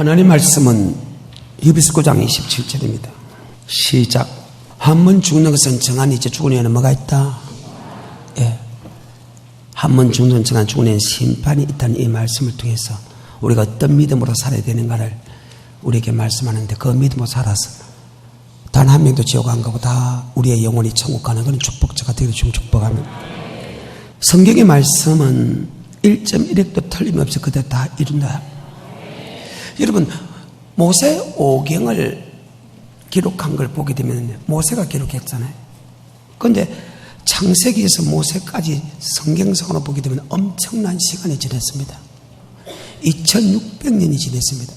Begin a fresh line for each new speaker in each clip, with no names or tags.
하나님 말씀은 히브리서 9장 27절입니다. 시작. 한 번 죽는 것은 정한 이제 죽은 후에는 뭐가 있다? 예. 한 번 죽는 것은 정한 죽은 후에는 심판이 있다는 이 말씀을 통해서 우리가 어떤 믿음으로 살아야 되는가를 우리에게 말씀하는데, 그 믿음으로 살아서 단 한 명도 지옥 안 가고 다 우리의 영혼이 천국 가는 그런 축복자가 되기를 좀 축복합니다. 성경의 말씀은 1.1획도 틀림없이 그대로 다 이룬다. 여러분, 모세 오경을 기록한 걸 보게 되면 모세가 기록했잖아요. 그런데 창세기에서 모세까지 성경상으로 보게 되면 엄청난 시간이 지났습니다. 2600년이 지났습니다.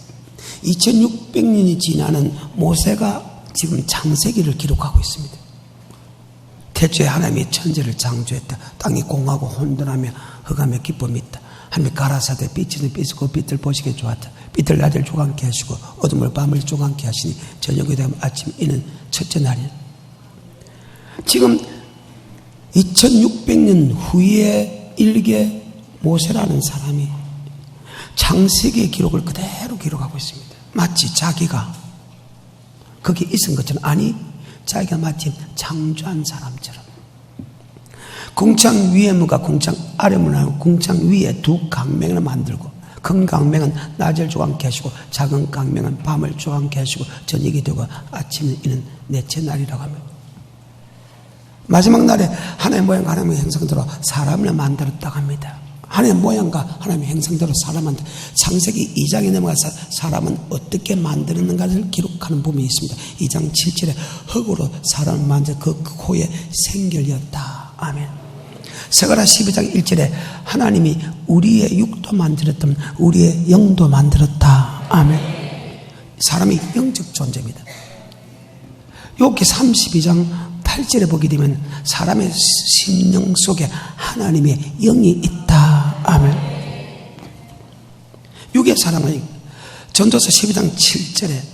2600년이 지나는 모세가 지금 창세기를 기록하고 있습니다. 태초에 하나님이 천지를 창조했다. 땅이 공하고 혼돈하며 흑암에 기쁨이 있다. 하나님이 가라사대 빛은 빛이고 그 빛을 보시기에 좋았다. 빛을 낮을 조각게 하시고 어둠을 밤을 조각게 하시니 저녁이 되면 아침 이는 첫째 날이다. 지금 2600년 후에 일개 모세라는 사람이 창세기의 기록을 그대로 기록하고 있습니다. 마치 자기가 거기 있은 것처럼, 아니 자기가 마치 창조한 사람처럼. 궁창 위에 문과 궁창 아래 문하고 궁창 위에 두 강명을 만들고, 큰 강명은 낮을 조각게 하시고 작은 강명은 밤을 조각게 하시고 저녁이 되고 아침은 이는 넷째 날이라고 합니다. 마지막 날에 하나님의 모양과 하나님의 형상대로 사람을 만들었다고 합니다. 하나님의 모양과 하나님의 형상대로 사람을 만들었다. 창세기 2장에 넘어가서 사람은 어떻게 만들었는가를 기록하는 부분이 있습니다. 2장 7절에 흙으로 사람을 만져 그 코에 생결이었다. 아멘. 스가랴 12장 1절에 하나님이 우리의 육도 만들었던 우리의 영도 만들었다. 아멘. 사람이 영적 존재입니다. 욥기 32장 8절에 보게 되면 사람의 심령 속에 하나님의 영이 있다. 아멘. 육의 사람은 전도서 12장 7절에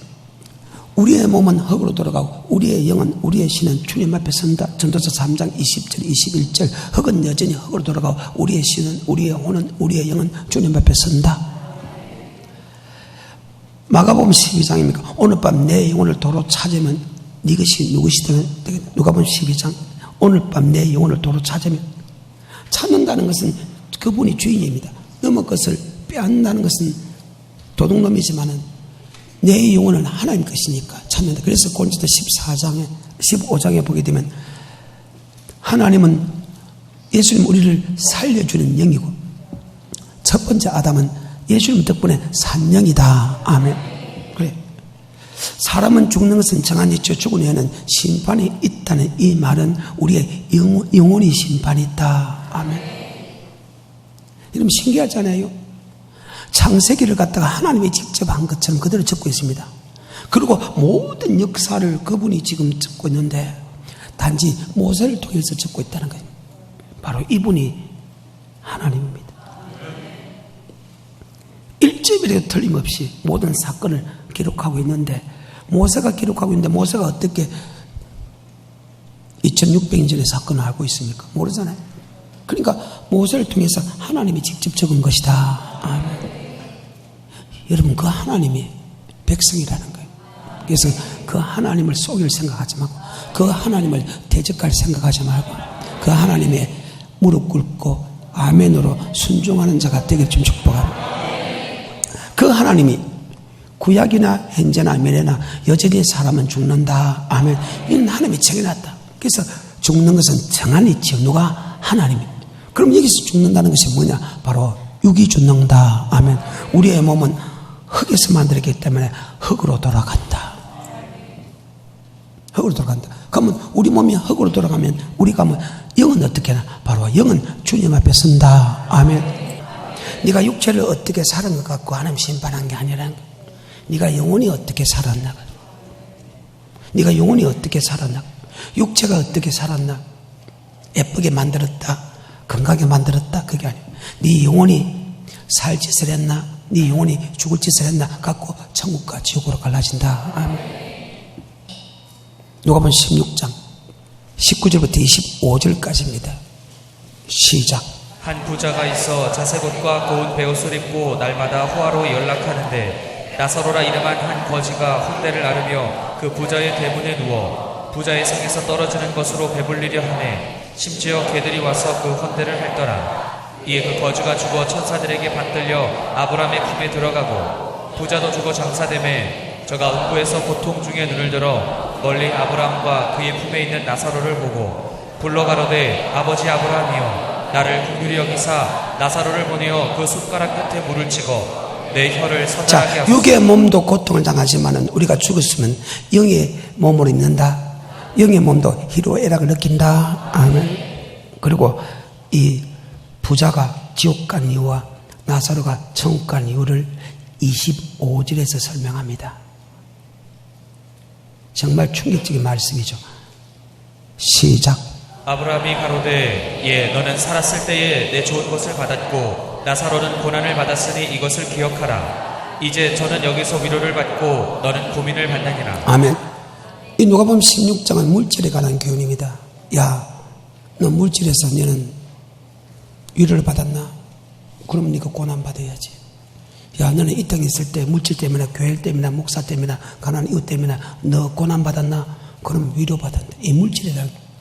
우리의 몸은 흙으로 돌아가고 우리의 영은 우리의 신은 주님 앞에 선다. 전도서 3장 20절 21절 흙은 여전히 흙으로 돌아가고 우리의 신은 우리의 혼은 우리의 영은 주님 앞에 선다. 마가복음 12장입니까? 오늘 밤 내 영혼을 도로 찾으면 네 것이 누구시든. 누가복음 12장 오늘 밤 내 영혼을 도로 찾으면, 찾는다는 것은 그분이 주인입니다. 넘은 것을 빼앗는다는 것은 도둑놈이지만은 내 영혼은 하나님 것이니까 찾는다. 그래서 고린도서 15장에 보게 되면 하나님은 예수님 우리를 살려주는 영이고 첫 번째 아담은 예수님 덕분에 산 영이다. 아멘. 그래. 사람은 죽는 것은 정한 이치요 죽은 후에는 심판이 있다는 이 말은 우리의 영혼이 심판이 있다. 아멘. 여러분 신기하잖아요. 창세기를 갖다가 하나님이 직접 한 것처럼 그대로 적고 있습니다. 그리고 모든 역사를 그분이 지금 적고 있는데 단지 모세를 통해서 적고 있다는 거예요. 바로 이분이 하나님입니다. 1점이라도 틀림없이 모든 사건을 기록하고 있는데, 모세가 기록하고 있는데 모세가 어떻게 2600년 전의 사건을 알고 있습니까? 모르잖아요. 그러니까 모세를 통해서 하나님이 직접 적은 것이다. 아멘. 여러분, 그 하나님이 백성이라는 거예요. 그래서 그 하나님을 속일 생각하지 말고, 그 하나님을 대적할 생각하지 말고, 그 하나님의 무릎 꿇고 아멘으로 순종하는 자가 되기를 좀 축복합니다. 그 하나님이 구약이나 현재나 미래나 여전히 사람은 죽는다. 아멘. 이는 하나님이 정해놨다. 그래서 죽는 것은 정한 이치요. 누가? 하나님이. 그럼 여기서 죽는다는 것이 뭐냐? 바로 육이 죽는다. 아멘. 우리의 몸은 흙에서 만들었기 때문에 흙으로 돌아간다. 흙으로 돌아간다. 그러면 우리 몸이 흙으로 돌아가면 우리가 뭐 영은 어떻게 하나? 바로 영은 주님 앞에 선다. 아멘. 네가 육체를 어떻게 살은 것 같고 하나님 심판한 게 아니라 네가 영혼이 어떻게 살았나? 네가 영혼이 어떻게 살았나? 육체가 어떻게 살았나? 예쁘게 만들었다, 건강하게 만들었다, 그게 아니야. 네 영혼이 살 짓을 했나? 네 영혼이 죽을 짓을 했나? 갖고 천국과 지옥으로 갈라진다. 아멘. 누가복음 16장 19절부터 25절까지입니다. 시작.
한 부자가 있어 자색옷과 고운 베옷을 입고 날마다 호화로 연락하는데 나사로라 이름한 한 거지가 혼대를 나르며 그 부자의 대문에 누워 부자의 상에서 떨어지는 것으로 배불리려 하네. 심지어 개들이 와서 그 헌대를 핥더라. 이에 그 거지가 죽어 천사들에게 받들려 아브라함의 품에 들어가고 부자도 죽어 장사되매 저가 음부에서 고통 중에 눈을 들어 멀리 아브라함과 그의 품에 있는 나사로를 보고 불러 가로되 아버지 아브라함이여 나를 긍휼히 여기사 나사로를 보내어 그 숟가락 끝에 물을 찍어 내 혀를 서늘하게 하소서.
육의 몸도 고통을 당하지만은 우리가 죽었으면 영의 몸으로 있는다. 영의 몸도 희로애락을 느낀다. 아멘. 그리고 이 부자가 지옥 간 이유와 나사로가 천국 간 이유를 25절에서 설명합니다. 정말 충격적인 말씀이죠. 시작.
아브라함이 가로되 예 너는 살았을 때에 내 좋은 것을 받았고 나사로는 고난을 받았으니 이것을 기억하라. 이제 저는 여기서 위로를 받고 너는 고민을 받느니라.
아멘. 이 누가복음 16장은 물질에 관한 교훈입니다. 야, 너 물질에서 너는 위로를 받았나? 그럼 네가 고난 받아야지. 야, 너는 이 땅에 있을 때 물질 때문에 교회 때문에 목사 때문에 가난한 이웃 때문에 너 고난 받았나? 그럼 위로 받았다. 이 물질에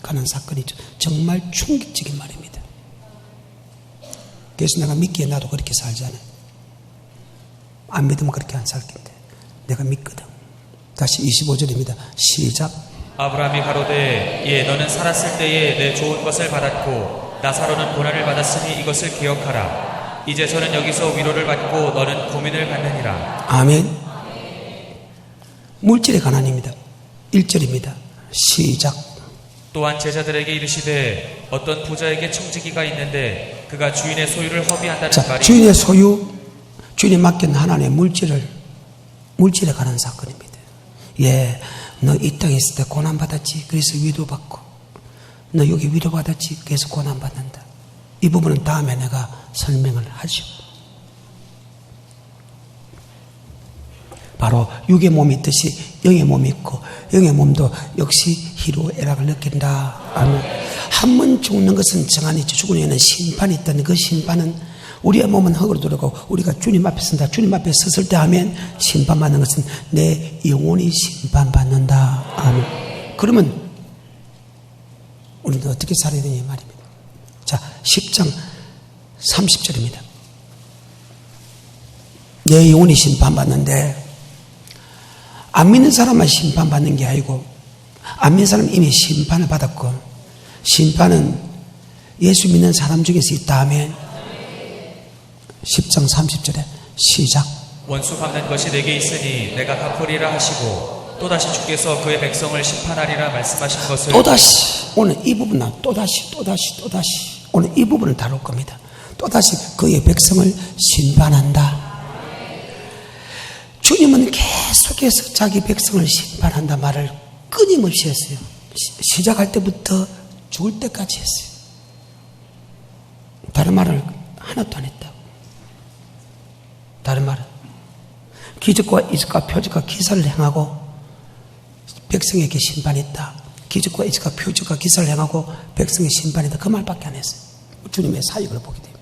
관한 사건이죠. 정말 충격적인 말입니다. 그래서 내가 믿기에 나도 그렇게 살잖아요. 안 믿으면 그렇게 안 살 텐데 내가 믿거든. 다시 25절입니다. 시작.
아브라함이 가로되 예 너는 살았을 때에 내 좋은 것을 받았고 나사로는 고난을 받았으니 이것을 기억하라. 이제 저는 여기서 위로를 받고 너는 고민을 받느니라.
아멘. 물질의 가난입니다. 1절입니다. 시작.
또한 제자들에게 이르시되 어떤 부자에게 청지기가 있는데 그가 주인의 소유를 허비한다는
자,
말이.
주인의 소유, 주인이 맡긴 하나님의 물질에 관한 사건입니다. 예, 너 이 땅에 있을 때 고난받았지. 그래서 위로받고. 너 여기 위로받았지. 그래서 고난받는다. 이 부분은 다음에 내가 설명을 하죠. 바로 육의 몸이 있듯이 영의 몸이 있고 영의 몸도 역시 희로애락을 느낀다. 아멘. 한 번 죽는 것은 정한이 있죠. 죽은 후에는 심판이 있다는 그 심판은 우리의 몸은 흙으로 돌아가고 우리가 주님 앞에 선다. 주님 앞에 섰을 때 하면 심판받는 것은 내 영혼이 심판받는다. 아멘. 그러면 우리는 어떻게 살아야 되냐 말입니다. 자, 10장 30절입니다. 내 영혼이 심판받는데 안 믿는 사람만 심판받는 게 아니고 안 믿는 사람은 이미 심판을 받았고 심판은 예수 믿는 사람 중에서 있다 하면 10장 30절에 시작.
원수 갚는 것이 내게 있으니 내가 갚으리라 하시고 또다시 주께서 그의 백성을 심판하리라 말씀하신 것을.
또다시 오늘 이 부분은 또다시 오늘 이 부분을 다룰 겁니다. 또다시 그의 백성을 심판한다. 주님은 계속해서 자기 백성을 심판한다 말을 끊임없이 했어요. 시작할 때부터 죽을 때까지 했어요. 다른 말을 하나도 안 했다고. 다른 말은 기적과 이적과 표적과 기사를 행하고 백성에게 심판했다. 기적과 이적과 표적과 기사를 행하고 백성의 심판했다. 그 말밖에 안 했어요. 주님의 사역을 보게 됩니다.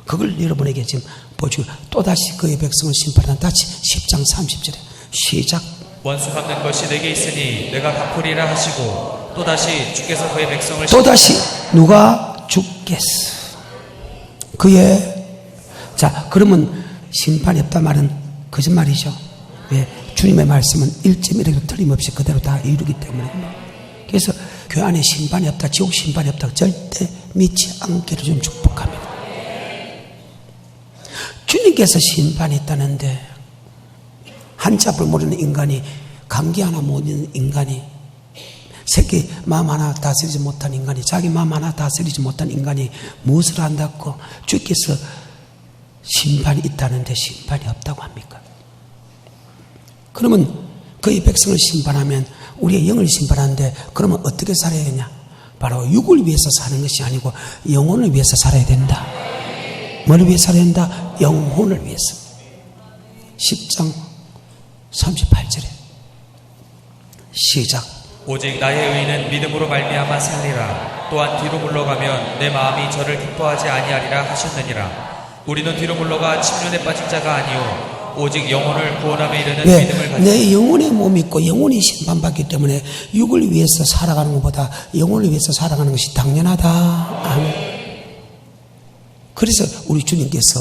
그걸 여러분에게 지금 보여주고 또다시 그의 백성을 심판한다. 다시 10장 30절에 시작.
원수 갚는 것이 내게 있으니 내가 갚으리라 하시고 또다시 주께서 그의 백성을.
또다시 누가 주께서 그의. 자, 그러면 심판이 없다 말은 거짓말이죠. 왜? 주님의 말씀은 1.1에도 틀림없이 그대로 다 이루기 때문에. 그래서 교회 안에 심판이 없다, 지옥 심판이 없다 절대 믿지 않기를 좀 축복합니다. 주님께서 심판이 있다는데 한자를 모르는 인간이, 감기 하나 모르는 인간이, 새끼 마음 하나 다스리지 못한 인간이, 자기 마음 하나 다스리지 못한 인간이 무엇을 한다고 주께서 심판이 있다는데 심판이 없다고 합니까? 그러면 그의 백성을 심판하면 우리의 영을 심판하는데 그러면 어떻게 살아야 되냐? 바로 육을 위해서 사는 것이 아니고 영혼을 위해서 살아야 된다. 뭐를 위해서 살아야 된다? 영혼을 위해서. 10장 38절에 시작.
오직 나의 의인은 믿음으로 말미암아 살리라. 또한 뒤로 물러가면 내 마음이 저를 기뻐하지 아니하리라 하셨느니라. 우리는 뒤로 물러가 침륜에 빠진 자가 아니요 오직 영혼을 구원함에 이르는
왜?
믿음을 가진
내 영혼의 몸이 있고 영혼이 심판받기 때문에 육을 위해서 살아가는 것보다 영혼을 위해서 살아가는 것이 당연하다. 아멘. 그래서 우리 주님께서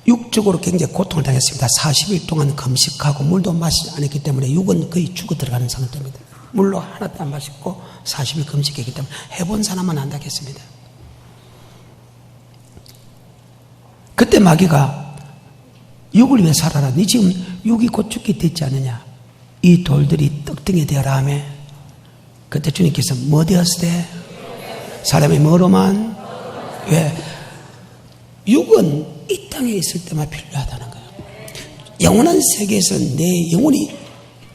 육적으로 굉장히 고통을 당했습니다. 40일 동안 금식하고 물도 마시지 않았기 때문에 육은 거의 죽어 들어가는 상태입니다. 물로 하나도 안 마셨고 40일 금식했기 때문에 해본 사람만 안다겠습니다. 그때 마귀가 육을 위해 살아라. 네 지금 육이 곧 죽게 됐지 않느냐. 이 돌들이 떡등이 되어라 하며 그때 주님께서 뭐 되었으되? 사람이 뭐로만? 왜? 육은 이 땅에 있을 때만 필요하다는 거예요. 영원한 세계에서 내 영혼이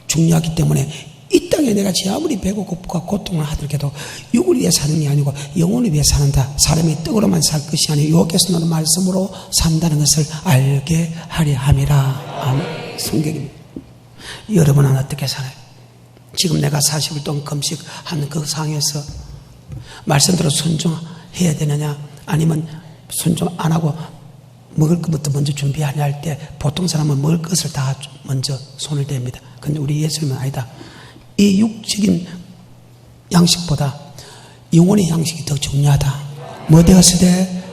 중요하기 때문에 이 땅에 내가 아무리 배고프고 고통을 하더라도 육을 위해 사는 게 아니고 영혼을 위해 산다. 사람이 떡으로만 살 것이 아니고 여호와께서 너는 말씀으로 산다는 것을 알게 하려 함이라. 아멘. 성경입니다. 여러분은 어떻게 살아요? 지금 내가 40일 동안 금식한 그 상황에서 말씀대로 순종해야 되느냐 아니면 순종 안 하고 먹을 것부터 먼저 준비하냐 할 때 보통 사람은 먹을 것을 다 먼저 손을 댑니다. 근데 우리 예수님은 아니다. 이 육적인 양식보다 영혼의 양식이 더 중요하다. 뭐 되었으되?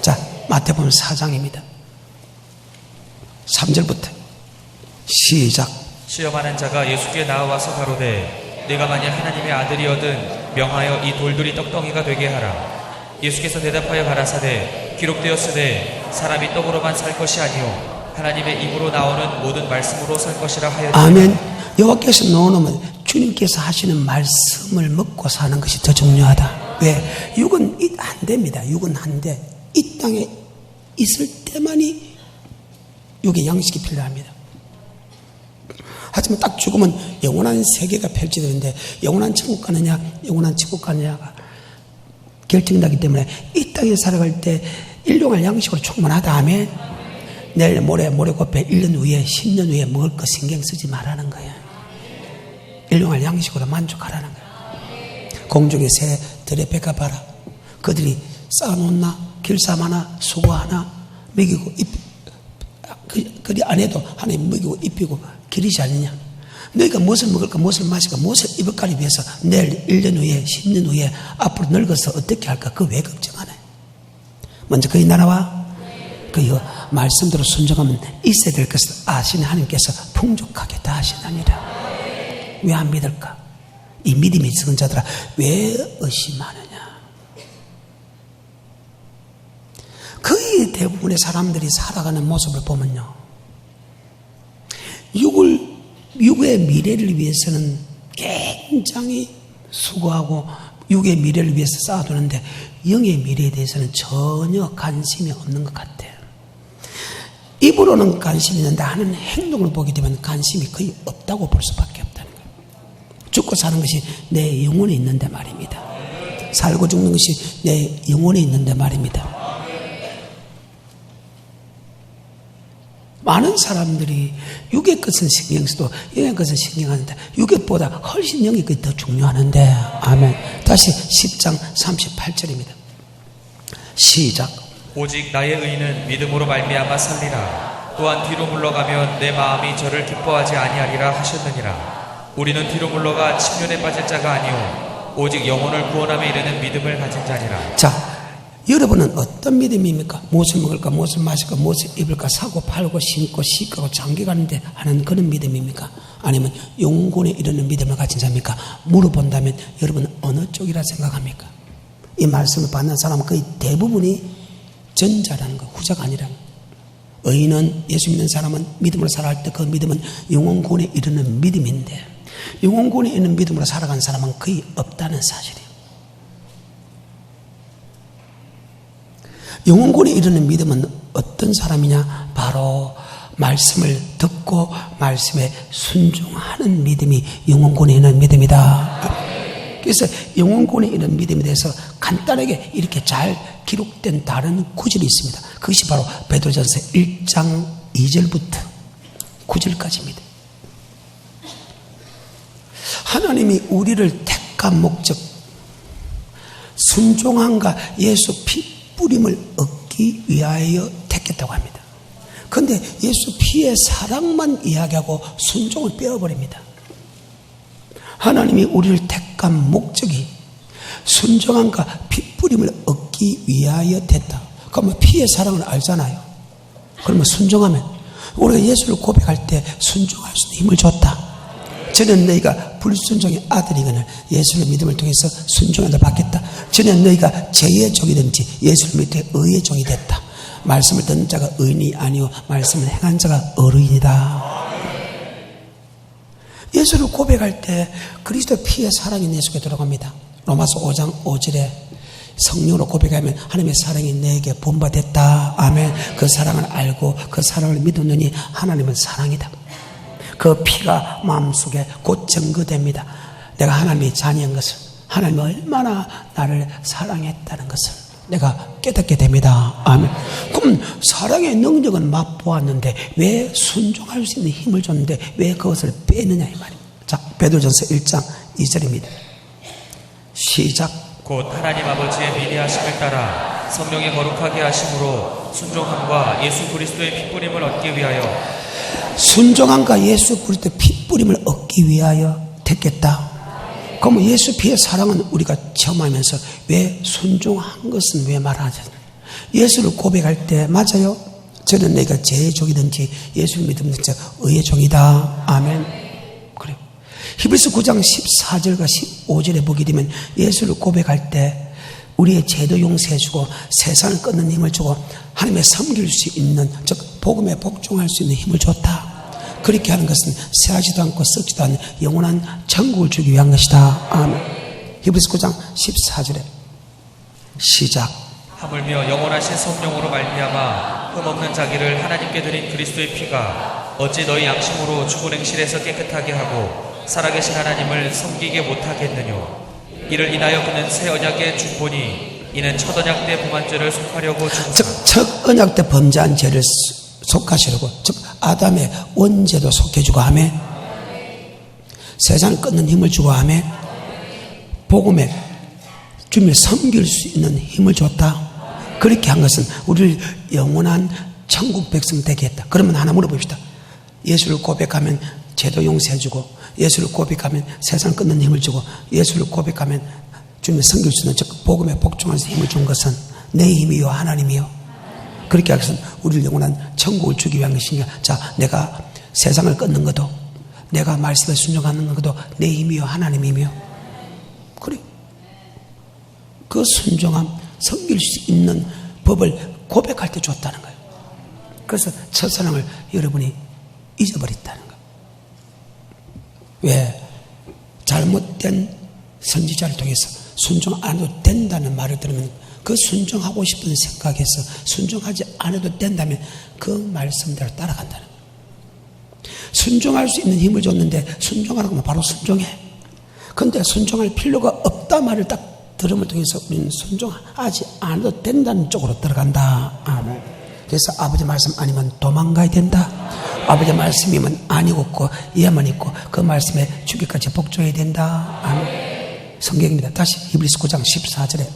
자, 마태복음 4장입니다. 3절부터 시작.
시험하는 자가 예수께 나와서 가로되 내가 만일 하나님의 아들이거든 명하여 이 돌들이 떡덩이가 되게 하라. 예수께서 대답하여 가라사대 기록되었으되 사람이 떡으로만 살 것이 아니요 하나님의 입으로 나오는 모든 말씀으로 살 것이라 하였다.
아멘. 여호와께서 놓으면 주님께서 하시는 말씀을 먹고 사는 것이 더 중요하다. 왜? 육은 안 됩니다. 육은 안 돼. 이 땅에 있을 때만이 육의 양식이 필요합니다. 하지만 딱 죽으면 영원한 세계가 펼쳐지는데 영원한 천국 가느냐 영원한 지국 가느냐가 결정나기 때문에 이 땅에 살아갈 때 일용할 양식으로 충분하다 하면 내일 모레 곱해 1년 후에 10년 후에 먹을 거 신경 쓰지 말라는 거예요. 일용할 양식으로 만족하라는 거예요. 공중의 새들의 배가 봐라. 그들이 쌓아놓나 길쌈하나 수고하나 먹이고 그리 안 해도 하나님 먹이고 입히고 기르지 않느냐. 너희가 무엇을 먹을까 무엇을 마실까 무엇을 입을까를 위해서 내일 1년 후에 10년 후에 앞으로 늙어서 어떻게 할까 그거 왜 걱정하네. 먼저 그의 나라와 그의 말씀대로 순종하면 있어야 될 것을 아시는 하나님께서 풍족하게 다 하시나니라. 왜 안 믿을까? 이 믿음이 적은 자들아 왜 의심하느냐. 거의 대부분의 사람들이 살아가는 모습을 보면요, 육의 미래를 위해서는 굉장히 수고하고 육의 미래를 위해서 쌓아두는데 영의 미래에 대해서는 전혀 관심이 없는 것 같아요. 입으로는 관심이 있는데 하는 행동을 보게 되면 관심이 거의 없다고 볼 수밖에 없다는 거예요. 죽고 사는 것이 내 영혼에 있는데 말입니다. 살고 죽는 것이 내 영혼에 있는데 말입니다. 많은 사람들이 육의 것은 신경 써도 영의 것은 신경하는데 육의 보다 훨씬 영의 것이 더 중요하는데. 아멘. 다시 10장 38절입니다. 시작.
오직 나의 의는 믿음으로 말미암아 살리라. 또한 뒤로 물러가면 내 마음이 저를 기뻐하지 아니하리라 하셨느니라. 우리는 뒤로 물러가 침륜에 빠질 자가 아니오 오직 영혼을 구원함에 이르는 믿음을 가진 자니라.
자, 여러분은 어떤 믿음입니까? 무엇을 먹을까, 무엇을 마실까, 무엇을 입을까, 사고 팔고 신고 시가고 장기 가는데 하는 그런 믿음입니까? 아니면 영혼에 이르는 믿음을 가진 자입니까? 물어본다면 여러분은 어느 쪽이라 생각합니까? 이 말씀을 받는 사람은 거의 대부분이 전자라는 거, 후자가 아니라는 거. 의인은, 예수 믿는 사람은 믿음으로 살아갈 때 그 믿음은 영혼군에 이르는 믿음인데 영혼군에 있는 믿음으로 살아가는 사람은 거의 없다는 사실이에요. 영혼군에 이르는 믿음은 어떤 사람이냐? 바로 말씀을 듣고 말씀에 순종하는 믿음이 영혼군에 있는 믿음이다. 그래서 영혼군에 있는 믿음에 대해서 간단하게 이렇게 잘 기록된 다른 구절이 있습니다. 그것이 바로 베드로전서 1장 2절부터 9절까지입니다. 하나님이 우리를 택한 목적, 순종함과 예수 피 뿌림을 얻기 위하여 택했다고 합니다. 근데 예수 피의 사랑만 이야기하고 순종을 빼어버립니다. 하나님이 우리를 택한 목적이 순종함과 핏뿌림을 얻기 위하여 됐다. 그러면 피의 사랑을 알잖아요. 그러면 순종하면 우리가 예수를 고백할 때 순종할 수 있는 힘을 줬다. 저는 너희가 불순종의 아들이거늘 예수의 믿음을 통해서 순종을 받겠다. 저는 너희가 죄의 종이든지 예수를 믿되 의의 종이 됐다. 말씀을 듣는 자가 의인이 아니요 말씀을 행한 자가 어루인이다. 예수를 고백할 때 그리스도 피의 사랑이 내 속에 들어갑니다. 로마서 5장 5절에 성령으로 고백하면 하나님의 사랑이 내게 본받았다. 아멘. 그 사랑을 알고 그 사랑을 믿었느니 하나님은 사랑이다. 그 피가 마음속에 곧 증거됩니다. 내가 하나님의 자녀인 것을, 하나님이 얼마나 나를 사랑했다는 것을 내가 깨닫게 됩니다. 아멘. 그럼 사랑의 능력은 맛보았는데 왜 순종할 수 있는 힘을 줬는데 왜 그것을 빼느냐 이 말입니다. 자, 베드로전서 1장 2절입니다. 시작.
곧 하나님 아버지의 미리하심을 따라 성령의 거룩하게 하심으로 순종함과 예수 그리스도의 핏뿌림을 얻기 위하여
순종함과 예수 그리스도의 핏뿌림을 얻기 위하여 됐겠다. 그러면 예수 피의 사랑은 우리가 체험하면서 왜 순종한 것은 왜 말하지? 예수를 고백할 때 맞아요. 저는 내가 죄의 종이든지 예수를 믿으면 진짜 의의 종이다. 아멘. 그래요. 히브리서 9장 14절과 15절에 보게 되면 예수를 고백할 때 우리의 죄도 용서해주고 세상을 끊는 힘을 주고 하나님의 섬길 수 있는, 즉 복음에 복종할 수 있는 힘을 줬다. 그렇게 하는 것은 새하지도 않고 썩지도 않는 영원한 천국을 주기 위한 것이다. 아멘. 히브리서 9장 14절에 시작.
하물며 영원하신 성령으로 말미암아 흠없는 자기를 하나님께 드린 그리스도의 피가 어찌 너희 양심으로 죽은 행실에서 깨끗하게 하고 살아계신 하나님을 섬기게 못하겠느뇨. 이를 인하여 그는 새 언약의 중보니 이는 첫 언약 때 범한 죄를 속하려고
즉 첫 언약 때 범죄한 죄를 속하시려고, 즉 아담의 원죄도 속해주고 하며 세상을 끊는 힘을 주고 하며 복음에 주님을 섬길 수 있는 힘을 줬다. 그렇게 한 것은 우리를 영원한 천국 백성 되게 했다. 그러면 하나 물어봅시다. 예수를 고백하면 죄도 용서해주고 예수를 고백하면 세상을 끊는 힘을 주고 예수를 고백하면 주님을 섬길 수 있는, 즉 복음에 복종할 수 있는 힘을 준 것은 내 힘이요 하나님이요. 그렇게 하기 위해서는 우리를 영원한 천국을 주기 위한 것이냐. 자, 내가 세상을 끊는 것도 내가 말씀에 순종하는 것도 내 힘이요 하나님이며, 그래. 그 순종함, 섬길 수 있는 법을 고백할 때 줬다는 거예요. 그래서 첫사랑을 여러분이 잊어버렸다는 거예요. 왜? 잘못된 선지자를 통해서 순종 안 해도 된다는 말을 들으면 그 순종하고 싶은 생각에서 순종하지 않아도 된다면 그 말씀대로 따라간다는 거예요. 순종할 수 있는 힘을 줬는데 순종하라고 하면 바로 순종해. 근데 순종할 필요가 없다 말을 딱 들음을 통해서 우리는 순종하지 않아도 된다는 쪽으로 들어간다. 아멘. 그래서 아버지 말씀 아니면 도망가야 된다. 아버지 말씀이면 아니고 예만 있고 그 말씀에 주기까지 복종해야 된다. 아멘. 성경입니다. 다시 히브리서 9장 14절에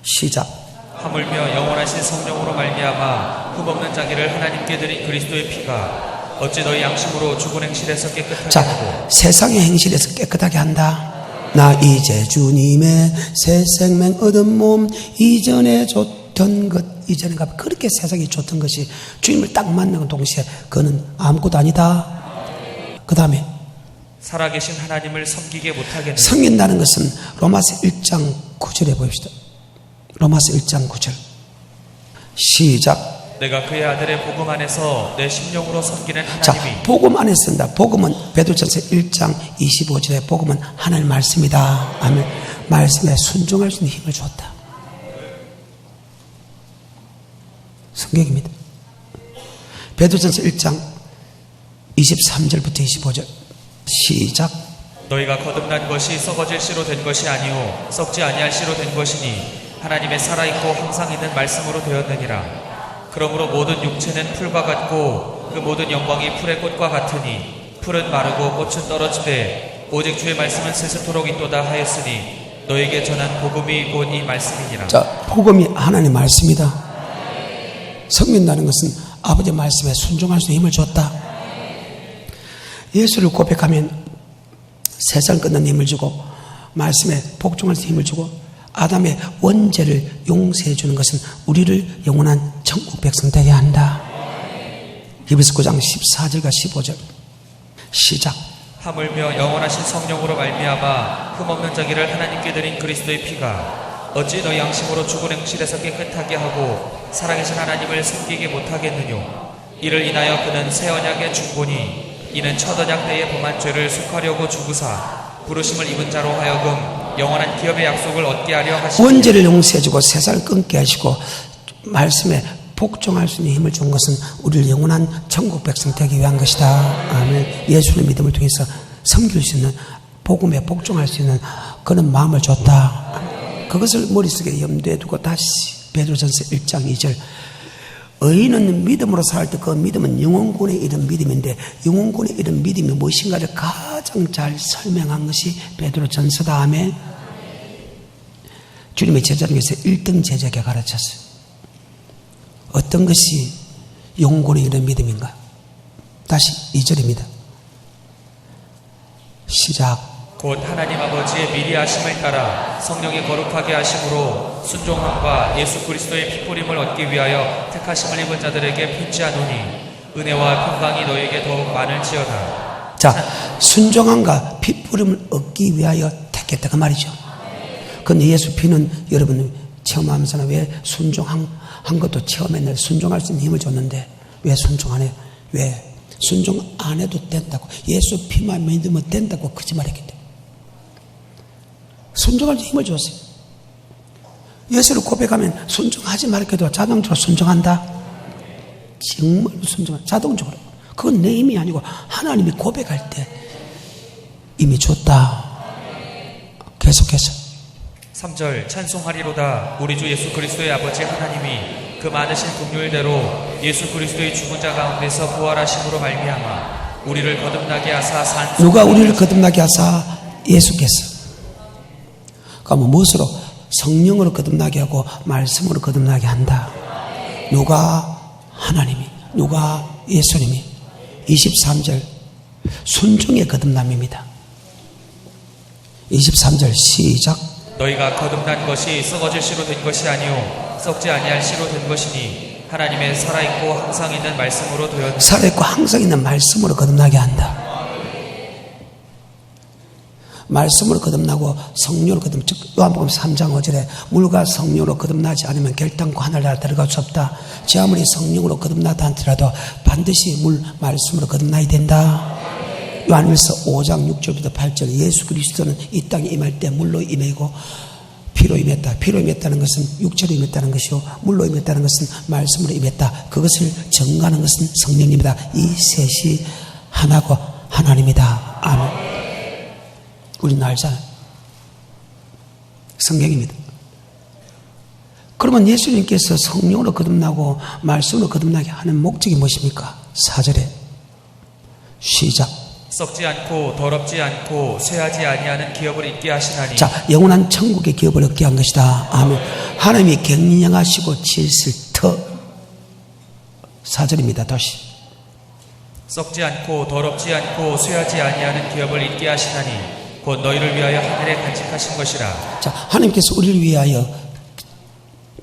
시작.
하물며 영원하신 성령으로 말미암아 흠없는 자기를 하나님께 드린 그리스도의 피가 어찌 너희 양심으로 죽은 행실에서 깨끗하게
자,
하고
세상의 행실에서 깨끗하게 한다. 나 이제 주님의 새 생명 얻은 몸, 이전에 좋던 것 이전에 가 그렇게 세상이 좋던 것이 주님을 딱 만나는 동시에 그는 아무것도 아니다. 그 다음에
살아계신 하나님을 섬기게 못하겠느냐.
섬긴다는 것은 로마서 1장 9절에 보십시다. 로마서 1장 9절 시작.
내가 그의 아들의 복음 안에서 내 심령으로 섬기는 하나님이.
자, 복음 안에 쓴다. 복음은 베드로전서 1장 25절에 복음은 하나님 말씀이다. 아멘. 말씀에 순종할 수 있는 힘을 줬다. 성경입니다. 베드로전서 1장 23절부터 25절 시작.
너희가 거듭난 것이 썩어질 씨로 된 것이 아니오 썩지 아니할 씨로 된 것이니 하나님의 살아있고 항상 있는 말씀으로 되었느니라. 그러므로 모든 육체는 풀과 같고 그 모든 영광이 풀의 꽃과 같으니 풀은 마르고 꽃은 떨어지되 오직 주의 말씀은 세세토록 있도다 하였으니 너에게 전한 복음이 곧 이 말씀이니라.
자, 복음이 하나님의 말씀이다. 섬긴다는 것은 아버지 말씀에 순종할 수 있는 힘을 줬다. 예수를 고백하면 세상 끊는 힘을 주고 말씀에 복종할 수 있는 힘을 주고 아담의 원죄를 용서해 주는 것은 우리를 영원한 천국 백성 되게 한다. 히브리서 9장 14절과 15절 시작.
하물며 영원하신 성령으로 말미암아 흠없는 자기를 하나님께 드린 그리스도의 피가 어찌 너희 양심으로 죽은 행실에서 깨끗하게 하고 살아계신 하나님을 섬기게 못하겠느뇨. 이를 인하여 그는 새 언약의 중보니 이는 첫 언약 때의 범한 죄를 속하려고 죽으사 부르심을 입은 자로 하여금 영원한 기업의 약속을 얻게 하려 하시니
원죄를 용서해주고 세상을 끊게 하시고 말씀에 복종할 수 있는 힘을 준 것은 우리를 영원한 천국 백성 되기 위한 것이다. 아멘. 예수의 믿음을 통해서 섬길 수 있는 복음에 복종할 수 있는 그런 마음을 줬다. 그것을 머릿속에 염두에 두고 다시 베드로전서 1장 2절 의인은 믿음으로 살 때 그 믿음은 영혼군에 이른 믿음인데 영혼군에 이른 믿음이 무엇인가를 가장 잘 설명한 것이 베드로전서다. 아멘. 주님의 제자 중에서 1등 제자에게 가르쳤어요. 어떤 것이 영혼군에 이른 믿음인가? 다시 2절입니다. 시작.
곧 하나님 아버지의 미리 하심을 따라 성령의 거룩하게 하심으로 순종함과 예수 그리스도의 피뿌림을 얻기 위하여 택하심을 입은 자들에게 편지하노니 은혜와 평강이 너에게 더욱 많을지어다.
자, 순종함과 피뿌림을 얻기 위하여 택했다 그 말이죠. 그런데 예수 피는 여러분 체험하면서는 왜 순종한 것도 체험했는데 순종할 수 있는 힘을 줬는데 왜 순종 안 해요? 왜? 순종 안 해도 된다고 예수 피만 믿으면 된다고 거짓말했기 때문에 순종할 수 힘을 줬어요. 예수를 고백하면 순종하지 말게도 자동적으로 순종한다. 정말 순종한다. 자동적으로. 그건 내 힘이 아니고 하나님이 고백할 때 이미 줬다. 계속해서
3절 찬송하리로다. 우리 주 예수 그리스도의 아버지 하나님이 그 많으신 긍휼대로 예수 그리스도의 죽은 자 가운데서 부활하심으로 말미암아 우리를 거듭나게 하사 산
누가 우리를 거듭나게 하사? 예수께서. 그러면 무엇으로? 성령으로 거듭나게 하고 말씀으로 거듭나게 한다. 누가? 하나님이. 누가? 예수님이. 23절 순종의 거듭남입니다. 23절 시작.
너희가 거듭난 것이 썩어질 씨로 된 것이 아니요 썩지 아니할 씨로 된 것이니 하나님의 살아있고 항상 있는 말씀으로 되었다.
살아있고 항상 있는 말씀으로 거듭나게 한다. 말씀으로 거듭나고 성령으로 거듭. 즉 요한복음 3장 5절에 물과 성령으로 거듭나지 않으면 결단코 하늘나라 들어갈 수 없다. 제 아무리 성령으로 거듭나다 한더라도 반드시 말씀으로 거듭나야 된다. 요한일서 5장 6절부터 8절 예수 그리스도는 이 땅에 임할 때 물로 임하고 피로 임했다. 피로 임했다는 것은 육체로 임했다는 것이요 물로 임했다는 것은 말씀으로 임했다. 그것을 증거하는 것은 성령님이다. 이 셋이 하나고 하나님이다. 아멘. 우리는 알잖아요. 성경입니다. 그러면 예수님께서 성령으로 거듭나고 말씀으로 거듭나게 하는 목적이 무엇입니까? 4절에 시작.
썩지 않고 더럽지 않고 쇠하지 아니하는 기업을 잊게 하시나니.
자, 영원한 천국의 기업을 얻게 한 것이다. 아멘. 하나님이 경영하시고 지으실 터. 4절입니다. 다시.
썩지 않고 더럽지 않고 쇠하지 아니하는 기업을 잊게 하시나니 곧 너희를 위하여 하늘에 간직하신 것이라.
자, 하나님께서 우리를 위하여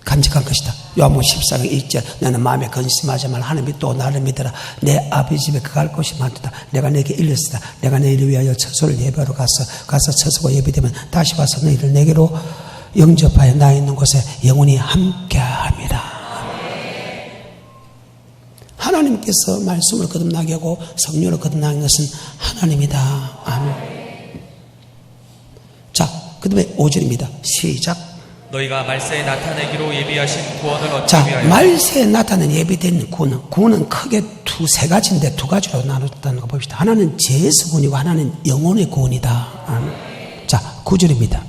간직한 것이다. 요한복음 14장 1절 나는 마음에 근심하지만 하나님이 또 나를 믿어라. 내 아버지 집에 갈 곳이 많도다. 내가 내게 일렀으다. 내가 너희를 위하여 처소를 예배하러 가서 처소가 예배되면 다시 와서 너희를 내게로 영접하여 나 있는 곳에 영원히 함께합니다. 하나님께서 말씀으로 거듭나게 하고 성령으로 거듭나는 것은 하나님이다. 아멘. 자, 그 다음에 5절입니다. 시작.
너희가 말세에 나타내기로 예비하신 구원을 얻기
자,
위하여.
말세에 나타낸 예비된 구원은 크게 세 가지인데 두 가지로 나눴다는 거 봅시다. 하나는 죄에서 구원이고 하나는 영혼의 구원이다. 자, 9절입니다.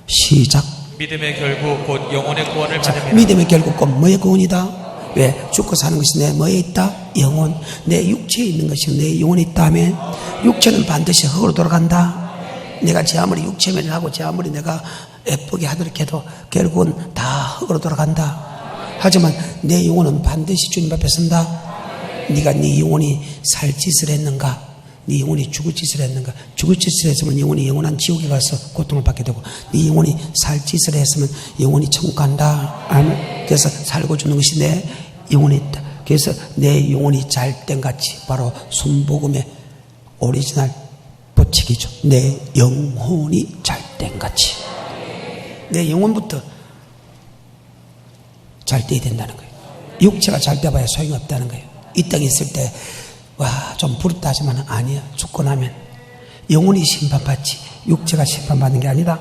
시작.
믿음의 결국 곧 영혼의 구원을
자,
받으며.
믿음의 결국 곧 뭐의 구원이다? 왜? 죽고 사는 것이 내 뭐에 있다? 영혼. 내 육체에 있는 것이 내 영혼에 있다면 육체는 반드시 흙으로 돌아간다. 내가 제 아무리 육체면을 하고 제 아무리 내가 예쁘게 하도록 해도 결국은 다 흙으로 돌아간다. 하지만 내 영혼은 반드시 주님 앞에 선다. 네가 네 영혼이 살 짓을 했는가? 네 영혼이 죽을 짓을 했는가? 죽을 짓을 했으면 영혼이 영원한 지옥에 가서 고통을 받게 되고, 네 영혼이 살 짓을 했으면 영혼이 천국 간다. 아멘. 그래서 살고 주는 것이 내 영혼이 있다. 그래서 내 영혼이 잘된 같이 바로 순복음의 오리지널 법칙이죠. 내 영혼이 잘된 같이. 내 영혼부터 잘 돼야 된다는 거예요. 육체가 잘 돼봐야 소용이 없다는 거예요. 이 땅에 있을 때 와, 좀 부럽다 하지만 아니야. 죽고 나면 영혼이 심판받지 육체가 심판받는 게 아니라,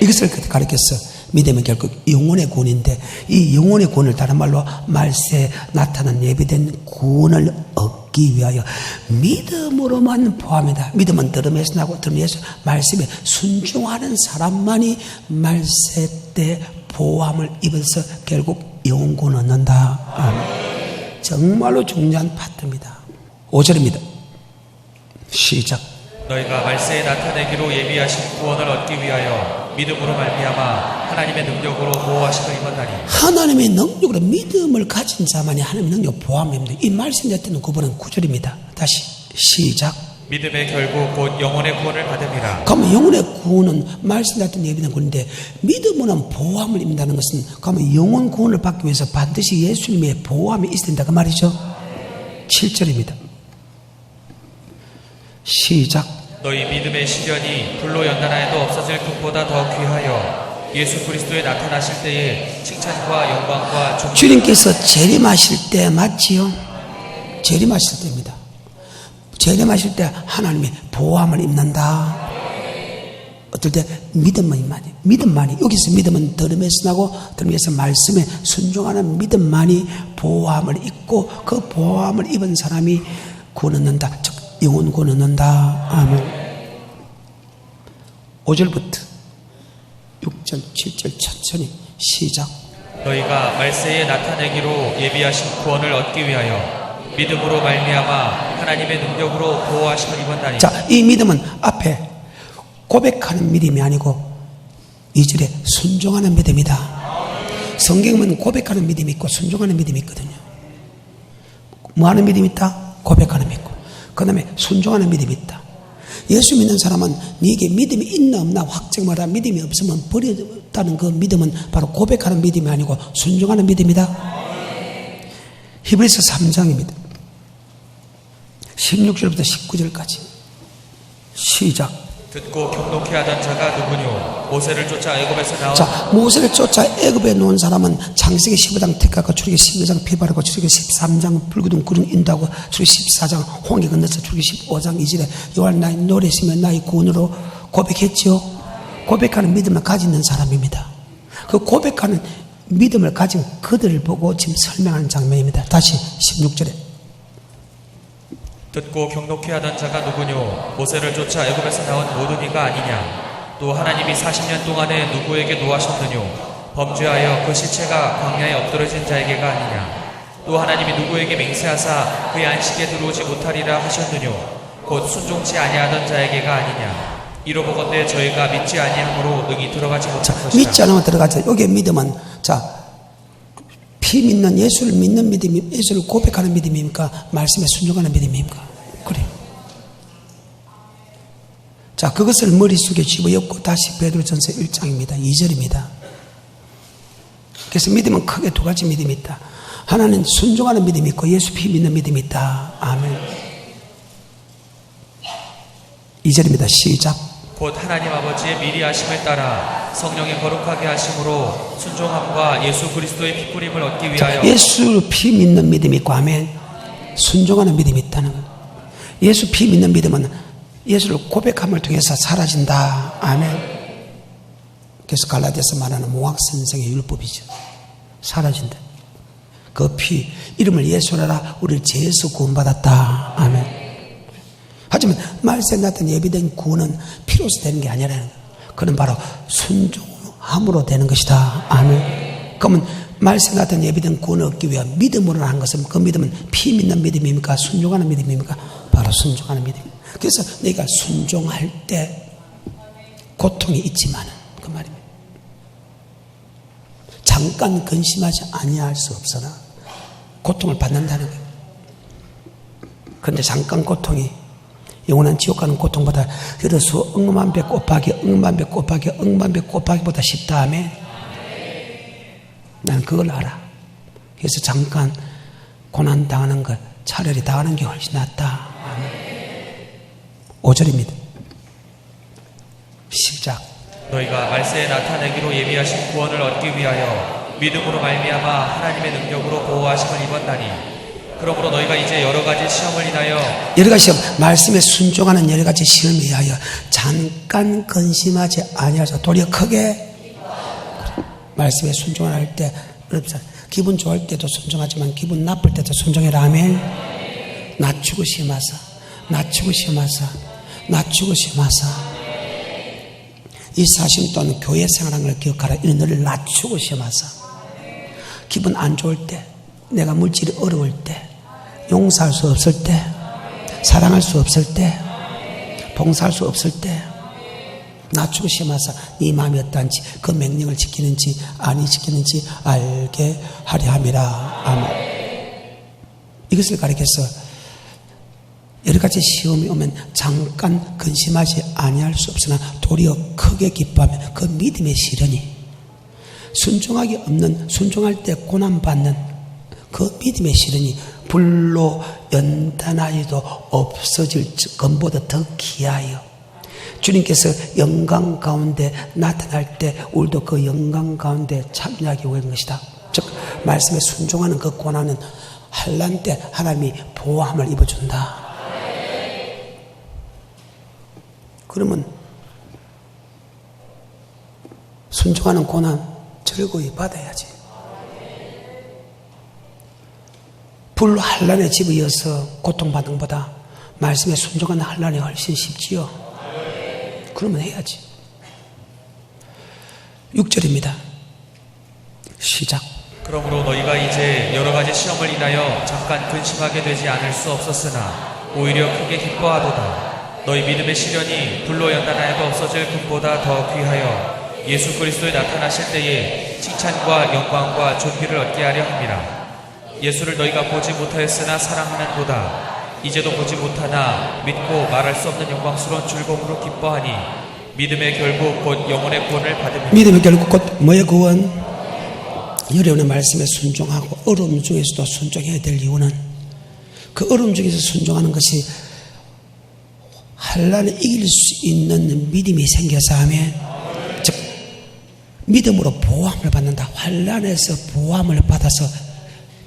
이것을 가르쳤어. 믿음은 결국 영혼의 구원인데, 이 영혼의 구원을 다른 말로 말세에 나타난 예비된 구원을 얻기 위하여 믿음으로만 포함이다. 믿음은 들음에서 나고 들음에서 말씀에 순종하는 사람만이 말세 때 보함을 입어서 결국 영혼 구원을 얻는다. 아멘. 정말로 중요한 파트입니다. 5절입니다. 시작.
너희가 말세에 나타내기로 예비하신 구원을 얻기 위하여 믿음으로 말미암아 하나님의 능력으로 보호하심을 입었나니.
하나님의 능력으로 믿음을 가진 자만이 하나님의 능력 보호합니다. 이 말씀 내때는 구분은 9절입니다. 다시 시작.
믿음의 결국 곧 영혼의 구원을 받음이라.
그러면 영혼의 구원은 말씀 같은 예비된 구원인데, 믿음으로는 보호함을 입는다는 것은 그러면 영혼 구원을 받기 위해서 반드시 예수님의 보호함이 있어야 된다 그 말이죠. 7절입니다. 시작.
너희 믿음의 시련이 불로 연단하여도 없어질 금보다 더 귀하여 예수 그리스도에 나타나실 때에 칭찬과 영광과 존귀.
주님께서 재림하실 때 맞지요? 재림하실 때입니다. 재림하실 때 하나님의 보호함을 입는다. 어떨 때 믿음만이 여기서 믿음은 들음에서 나고 들음에서 말씀에 순종하는 믿음만이 보호함을 입고, 그 보호함을 입은 사람이 구원 얻는다. 즉 영혼 구원 얻는다. 아멘. 5절부터 6절 7절 천천히 시작.
너희가 말세에 나타내기로 예비하신 구원을 얻기 위하여 믿음으로 말미암아 하나님의 능력으로 보호하심을 입었나니.
자, 이 믿음은 앞에 고백하는 믿음이 아니고 2절에 순종하는 믿음이다. 성경은 고백하는 믿음이 있고 순종하는 믿음이 있거든요. 뭐 하는 믿음이 있다? 고백하는 믿고, 그 다음에 순종하는 믿음이 있다. 예수 믿는 사람은 네게 믿음이 있나 없나 확정마다 믿음이 없으면 버렸다는 그 믿음은 바로 고백하는 믿음이 아니고 순종하는 믿음이다. 히브리서 3장입니다. 16절부터 19절까지 시작.
듣고 경록해 하던 자가 누구뇨? 모세를 쫓아 애굽에서 나온.
자, 모세를 쫓아 애굽에 놓은 사람은 창세기 15장 택하고 출애기 12장 피바르고 출애기 13장 불구둥 구름 인도하고 출애기 14장 홍해 건너서 출애기 15장 2절에 여호와 나의 노래시며 나의 구원으로 고백했지요. 고백하는 믿음을 가지고 있는 사람입니다. 그 고백하는 믿음을 가진 그들을 보고 지금 설명하는 장면입니다. 다시 16절에.
듣고 경록해 하던 자가 누구뇨? 모세를 쫓아 애굽에서 나온 모든 이가 아니냐? 또 하나님이 40년 동안에 누구에게 노하셨느뇨? 범죄하여 그 시체가 광야에 엎드러진 자에게가 아니냐? 또 하나님이 누구에게 맹세하사 그의 안식에 들어오지 못하리라 하셨느뇨? 곧 순종치 아니하던 자에게가 아니냐? 이로보건대 저희가 믿지 아니함으로 능히 들어가지 못할 것이다.
믿지 않으면 들어가자. 여기에 믿음은 피 믿는 예수를 믿는 믿음이, 예수를 고백하는 믿음입니까? 말씀에 순종하는 믿음입니까? 그래. 자, 그것을 머릿속에 집어넣고 다시 베드로전서 1장입니다. 2절입니다. 그래서 믿음은 크게 두 가지 믿음이 있다. 하나는 순종하는 믿음이 있고 예수 피 믿는 믿음이 있다. 아멘. 2절입니다. 시작.
곧 하나님 아버지의 미리 하심을 따라 성령의 거룩하게 하심으로 순종함과 예수 그리스도의 피뿌림을 얻기 위하여.
예수 피 믿는 믿음이 있고 아멘. 순종하는 믿음이 있다는 것. 예수 피 믿는 믿음은 예수를 고백함을 통해서 사라진다. 아멘. 그래서 갈라디아서 말하는 모학선생의 율법이죠. 사라진다. 그 피, 이름을 예수라라 우리를 죄에서 구원받았다. 아멘. 하지만 말세에 나타난 예비된 구원은 피로서 되는 게 아니라는 거예요. 그는 바로 순종함으로 되는 것이다. 아멘. 그러면 말세에 나타난 예비된 구원을 얻기 위해 믿음으로 하는 것은, 그 믿음은 피 믿는 믿음입니까? 순종하는 믿음입니까? 바로 순종하는 믿음. 그래서 내가 순종할 때 고통이 있지만은 그 말입니다. 잠깐 근심하지 아니할 수 없으나 고통을 받는다는 거예요. 그런데 잠깐 고통이 영원한 지옥 가는 고통보다 여러수 억만 배 곱하기 억만 배 곱하기 억만 배 곱하기보다 쉽다 하면 나는 그걸 알아. 그래서 잠깐 고난 당하는 것 차라리 당하는 게 훨씬 낫다. 5절입니다. 시작.
너희가 말세에 나타내기로 예비하신 구원을 얻기 위하여 믿음으로 말미암아 하나님의 능력으로 보호하심을 입었나니 그러므로 너희가 이제 여러 가지 시험을 인하여
여러 가지 시험, 말씀에 순종하는 여러 가지 시험에 의하여 잠깐 근심하지 아니하자 도리어 크게 말씀에 순종할 때 기분 좋을 때도 순종하지만 기분 나쁠 때도 순종해라. 아멘. 낮추고 심하사 낮추고 심하사 낮추고 심하사 이 사심 또한 교회 생활하는 걸 기억하라. 이는 너를 낮추고 심하사 기분 안 좋을 때 내가 물질이 어려울 때 용서할 수 없을 때 사랑할 수 없을 때 봉사할 수 없을 때 낮추고 심하사 네 마음이 어떠한지 그 명령을 지키는지 아니 지키는지 알게 하려 함이라. 아멘. 이것을 가리켜서 여러 가지 시험이 오면 잠깐 근심하지 아니할 수 없으나 도리어 크게 기뻐하며 그 믿음의 시련이 순종하기 없는 순종할 때 고난받는 그 믿음의 시련이 불로 연단하여도 없어질 것보다 더 귀하여 주님께서 영광 가운데 나타날 때 우리도 그 영광 가운데 참여하기 위한 것이다. 즉 말씀에 순종하는 그 고난은 환난 때 하나님이 보호함을 입어준다. 그러면 순종하는 고난 즐거이 받아야지. 불 환난에 집어이어서 고통받는 것보다 말씀에 순종하는 환난이 훨씬 쉽지요. 그러면 해야지. 6절입니다. 시작.
그러므로 너희가 이제 여러 가지 시험을 인하여 잠깐 근심하게 되지 않을 수 없었으나 오히려 크게 기뻐하도다. 너희 믿음의 시련이 불로 연단하여도 없어질 것보다 더 귀하여 예수 그리스도에 나타나실 때에 칭찬과 영광과 존귀를 얻게 하려 함이라. 예수를 너희가 보지 못하였으나 사랑하는도다. 이제도 보지 못하나 믿고 말할 수 없는 영광스러운 즐거움으로 기뻐하니 믿음의 결국 곧 영혼의 구원을 받으며
믿음의 결국 곧 뭐의 구원? 여러분의 말씀에 순종하고 어려움 중에서도 순종해야 될 이유는 그 어려움 중에서 순종하는 것이 환난을 이길 수 있는 믿음이 생겨서 하면 즉 믿음으로 보호함을 받는다. 환난에서 보호함을 받아서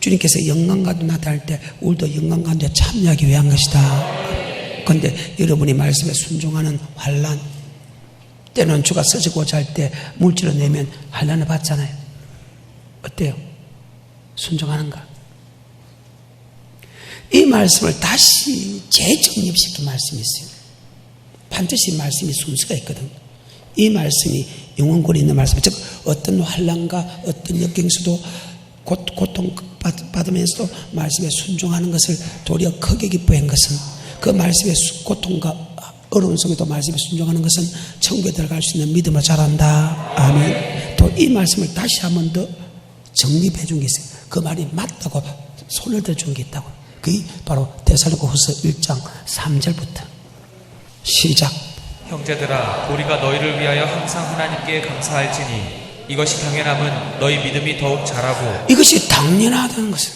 주님께서 영광가운데 나타날 때 우리도 영광가운데 참여하기 위한 것이다. 그런데 여러분이 말씀에 순종하는 환난 때는 주가 쓰시고자 할 때 물질을 내면 환난을 받잖아요. 어때요? 순종하는가? 이 말씀을 다시 재정립시킨 말씀이 있어요. 반드시 말씀이 순서가 있거든. 이 말씀이 영원권이 있는 말씀, 즉 어떤 환난과 어떤 역경수도 고통받으면서도 말씀에 순종하는 것을 도리어 크게 기뻐한 것은 그 말씀의 고통과 어려운 속에도 말씀에 순종하는 것은 천국에 들어갈 수 있는 믿음을 자란다. 아멘. 또 이 말씀을 다시 한 번 더 정립해 준 게 있어요. 그 말이 맞다고 손을 들어준 게 있다고. 그게 바로 데살로니가후서 1장 3절부터 시작.
형제들아 우리가 너희를 위하여 항상 하나님께 감사할지니 이것이 당연함은 너희 믿음이 더욱 자라고
이것이 당연하다는 것은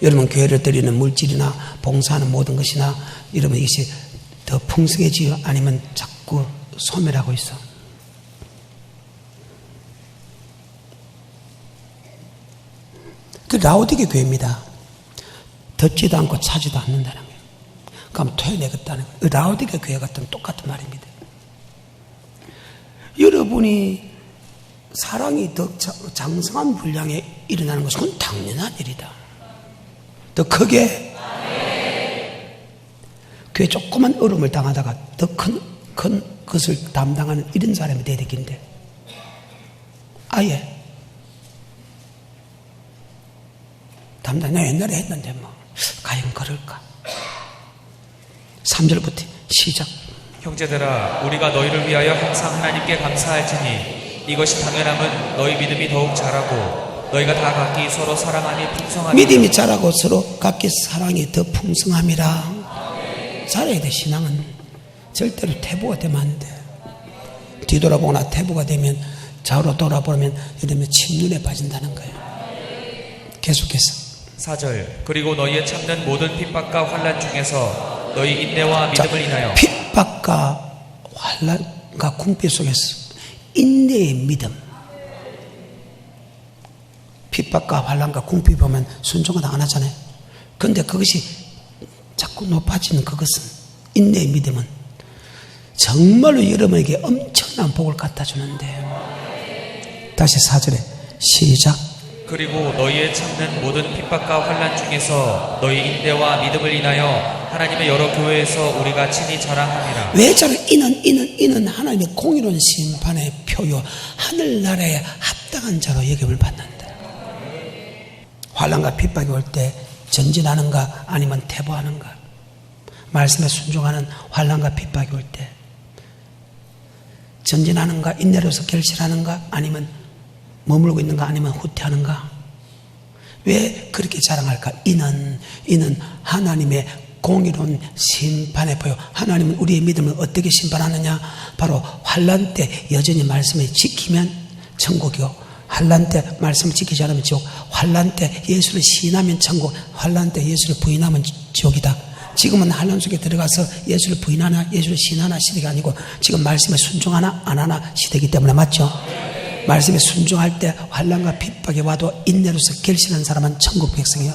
여러분 교회를 드리는 물질이나 봉사하는 모든 것이나 여러분 이것이 더 풍성해지요? 아니면 자꾸 소멸하고 있어? 그 라오디게 교회입니다. 듣지도 않고 차지도 않는다는 거예요. 그럼 토해내겠다는 거예요. 라오디게 교회 같은 똑같은 말입니다. 여러분이 사랑이 더 장성한 분량에 일어나는 것은 그건 당연한 일이다. 더 크게 교회 조그만 어려움을 당하다가 더 큰 것을 담당하는 이런 사람이 돼야 되겠는데 아예 담당 내가 옛날에 했는데 뭐 과연 그럴까? 3절부터 시작.
형제들아 우리가 너희를 위하여 항상 하나님께 감사할지니 이것이 당연함은 너희 믿음이 더욱 자라고 너희가 다 각기 서로 사랑함이 풍성하니
믿음이 자라고 서로 각기 사랑이 더 풍성함이라. 자라야 돼. 신앙은 절대로 태보가 되면 안 돼. 뒤돌아보거나 태보가 되면 좌우로 돌아보면 이러면 침눈에 빠진다는 거예요. 계속해서
4절 그리고 너희의 참는 모든 핍박과 환난 중에서 너희 인내와 믿음을 인하여
핍박과 환난과 궁핍 속에서 인내의 믿음. 핍박과 환난과 궁핍 보면 순종은 안 하잖아요. 그런데 그것이 자꾸 높아지는 그것은 인내의 믿음은 정말로 여러분에게 엄청난 복을 갖다 주는데. 다시 4절에 시작.
그리고 너희의 참는 모든 핍박과 환난 중에서 너희 인내와 믿음을 인하여 하나님의 여러 교회에서 우리가 친히 자랑함이라.
왜 자랑? 이는 하나님의 공의로운 심판의 표요 하늘나라에 합당한 자로 여김을 받는다. 환난과 핍박이 올 때 전진하는가 아니면 퇴보하는가? 말씀에 순종하는 환난과 핍박이 올 때 전진하는가 인내로서 결실하는가 아니면 머물고 있는가 아니면 후퇴하는가? 왜 그렇게 자랑할까? 이는 하나님의 공의로운 심판의 표요. 하나님은 우리의 믿음을 어떻게 심판하느냐? 바로 환난 때 여전히 말씀을 지키면 천국이요, 환난 때 말씀을 지키지 않으면 지옥. 환난 때 예수를 시인하면 천국, 환난 때 예수를 부인하면 지옥이다. 지금은 환난 속에 들어가서 예수를 부인하나 예수를 시인하나 시대가 아니고 지금 말씀에 순종하나 안 하나 시대이기 때문에. 맞죠? 말씀에 순종할 때 환난과 핍박이 와도 인내로서 결실한 사람은 천국 백성이요,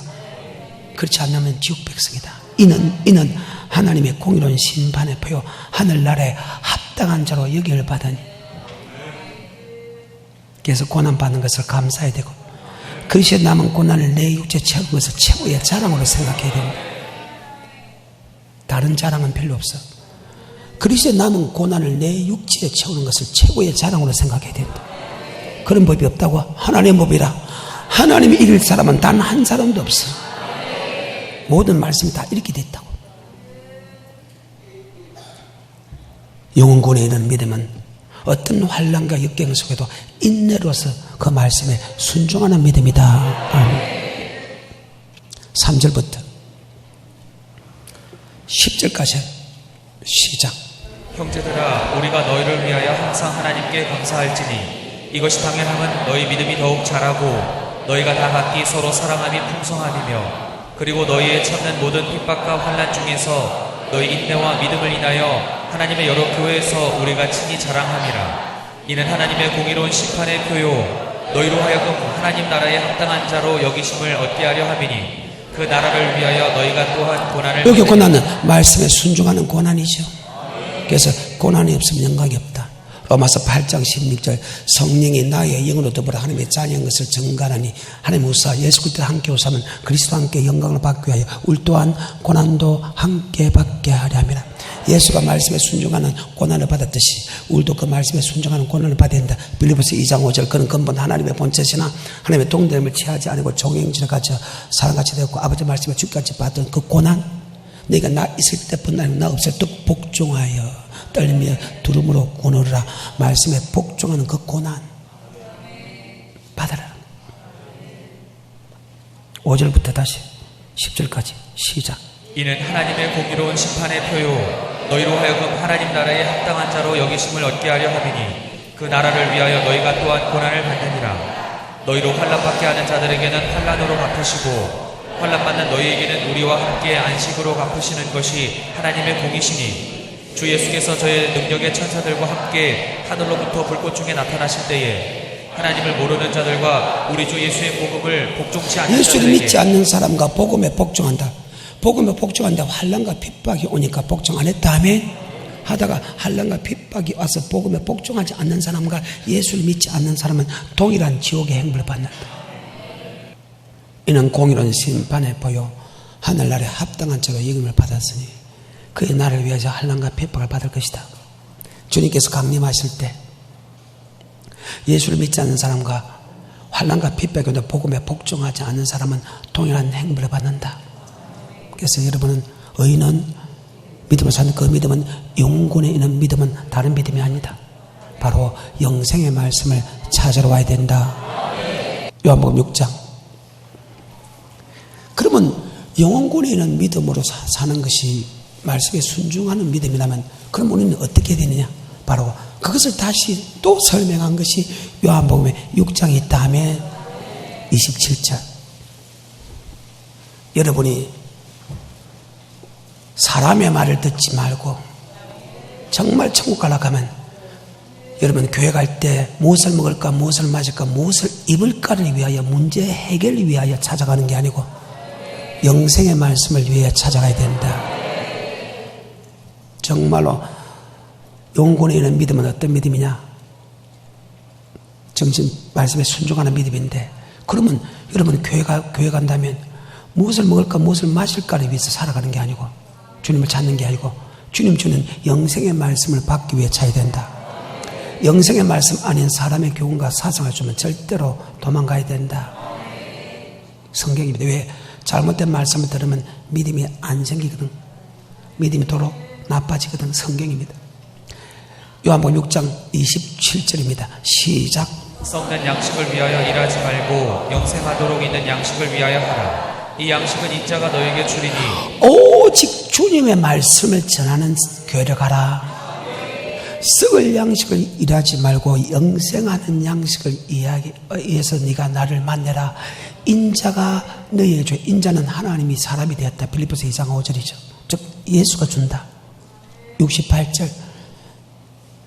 그렇지 않으면 지옥 백성이다. 이는 하나님의 공의로운 심판의 표요 하늘나라에 합당한 자로 여김을 받으니. 그래서 고난받는 것을 감사해야 되고 그리스도의 남은 고난을 내 육체에 채운 것을 최고의 자랑으로 생각해야 됩니다. 다른 자랑은 별로 없어. 그리스도의 남은 고난을 내 육체에 채우는 것을 최고의 자랑으로 생각해야 된다. 그런 법이 없다고? 하나님의 법이라. 하나님이 이길 사람은 단 한 사람도 없어. 모든 말씀이 다 이렇게 됐다고. 영혼군에 있는 믿음은 어떤 환난과 역경 속에도 인내로서 그 말씀에 순종하는 믿음이다. 아멘. 3절부터 10절까지 시작.
형제들아 우리가 너희를 위하여 항상 하나님께 감사할지니 이것이 당연함은 너희 믿음이 더욱 자라고 너희가 다 각기 서로 사랑함이 풍성하니며 그리고 너희의 참는 모든 핍박과 환난 중에서 너희 인내와 믿음을 인하여 하나님의 여러 교회에서 우리가 친히 자랑함이라. 이는 하나님의 공의로운 심판의 표요 너희로 하여금 하나님 나라에 합당한 자로 여기심을 얻게 하려 함이니 그 나라를 위하여 너희가 또한 고난을.
여기 고난은 말씀에 순종하는 고난이죠. 그래서 고난이 없으면 영광이 없다. 로마서 8장 16절 성령이 나의 영으로 더불어 하나님의 자녀인 것을 증가하니 하나님 우사 예수 그리스도와 함께 오사면 그리스도와 함께 영광을 받기 위하여 울 또한 고난도 함께 받게 하려 함이라. 예수가 말씀에 순종하는 고난을 받았듯이 우리도 그 말씀에 순종하는 고난을 받아야 한다. 빌립보서 2장 5절 그는 근본 하나님의 본체시나 하나님의 동됨을 취하지 않고 종행질을 가져 사람같이 되었고 아버지 말씀에 주까지 받던 그 고난, 내가 나 있을 때뿐 아니고 나 없을 때 복종하여 떨며 두름으로 구원하라. 말씀에 복종하는 그 고난 받아라. 5절부터 다시 10절까지 시작.
이는 하나님의 공의로운 심판의 표요 너희로 하여금 하나님 나라에 합당한 자로 여기심을 얻게 하려 함이니 그 나라를 위하여 너희가 또한 고난을 받느니라. 너희로 환난받게 하는 자들에게는 환난으로 갚으시고 환난받는 너희에게는 우리와 함께 안식으로 갚으시는 것이 하나님의 공이시니 주 예수께서 저의 능력의 천사들과 함께 하늘로부터 불꽃 중에 나타나실 때에 하나님을 모르는 자들과 우리 주 예수의 복음을 복종치 않는
예수를
자들에게
믿지 않는 사람과 복음에 복종한다. 복음에 복종한다. 환난과 핍박이 오니까 복종 안 했다 하면 하다가 환난과 핍박이 와서 복음에 복종하지 않는 사람과 예수를 믿지 않는 사람은 동일한 지옥의 행벌을 받는다. 이는 공의로운 심판의 보여 하늘나라에 합당한 자로 여김을 받았으니 그의 나를 위해서 환난과 핍박을 받을 것이다. 주님께서 강림하실 때 예수를 믿지 않는 사람과 환난과 핍박이 오는데 복음에 복종하지 않는 사람은 동일한 행벌을 받는다. 그래서 여러분은 의인은 믿음을 사는 그 믿음은 영혼에 있는 믿음은 다른 믿음이 아니다. 바로 영생의 말씀을 찾으러 와야 된다. 요한복음 6장. 그러면 영혼권에 있는 믿음으로 사는 것이 말씀에 순종하는 믿음이라면 그럼 우리는 어떻게 되느냐? 바로 그것을 다시 또 설명한 것이 요한복음의 6장에 다음에 27절. 여러분이 사람의 말을 듣지 말고 정말 천국 가려고 하면 여러분 교회 갈 때 무엇을 먹을까, 무엇을 마실까, 무엇을 입을까를 위하여 문제 해결을 위하여 찾아가는 게 아니고 영생의 말씀을 위해 찾아가야 된다. 정말로 영혼에 있는 믿음은 어떤 믿음이냐? 정신 말씀에 순종하는 믿음인데, 그러면 여러분 교회 간다면 무엇을 먹을까 무엇을 마실까를 위해서 살아가는 게 아니고 주님을 찾는 게 아니고 주님 주는 영생의 말씀을 받기 위해 차야 된다. 영생의 말씀 아닌 사람의 교훈과 사상을 주면 절대로 도망가야 된다. 성경입니다. 왜? 잘못된 말씀을 들으면 믿음이 안 생기거든. 믿음이 도로 나빠지거든. 성경입니다. 요한복음 6장 27절입니다. 시작.
썩는 양식을 위하여 일하지 말고 영생하도록 있는 양식을 위하여 하라. 이 양식은 인자가 너에게 주리니
오직 주님의 말씀을 전하는 교회를 가라. 썩을 양식을 일하지 말고 영생하는 양식을 위해서 네가 나를 만나라. 인자가 너에게 줘. 인자는 하나님이 사람이 되었다. 빌립보서 2장 5절이죠. 즉 예수가 준다. 68절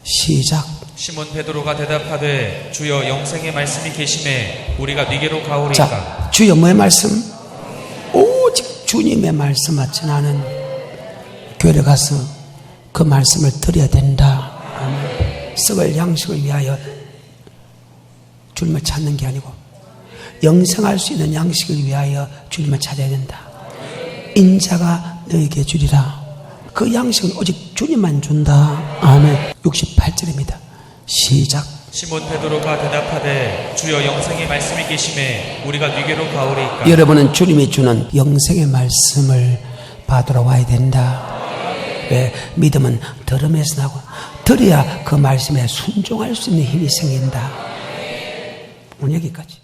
시작.
시몬 베드로가 대답하되 주여 영생의 말씀이 계심에 우리가 네게로 가오리까.
자, 주여 뭐의 말씀? 오직 주님의 말씀을 전하는 교회에 가서 그 말씀을 드려야 된다. 썩을 양식을 위하여 주님을 찾는 게 아니고 영생할 수 있는 양식을 위하여 주님을 찾아야 된다. 인자가 너에게 주리라. 그 양식은 오직 주님만 준다. 아멘. 68절입니다. 시작.
시몬 베드로가 대답하되 주여 영생의 말씀이 계심에 우리가 네게로 가오리까.
여러분은 주님이 주는 영생의 말씀을 받으러 와야 된다. 왜? 믿음은 들음에서 나고 들어야 그 말씀에 순종할 수 있는 힘이 생긴다. 오늘 여기까지.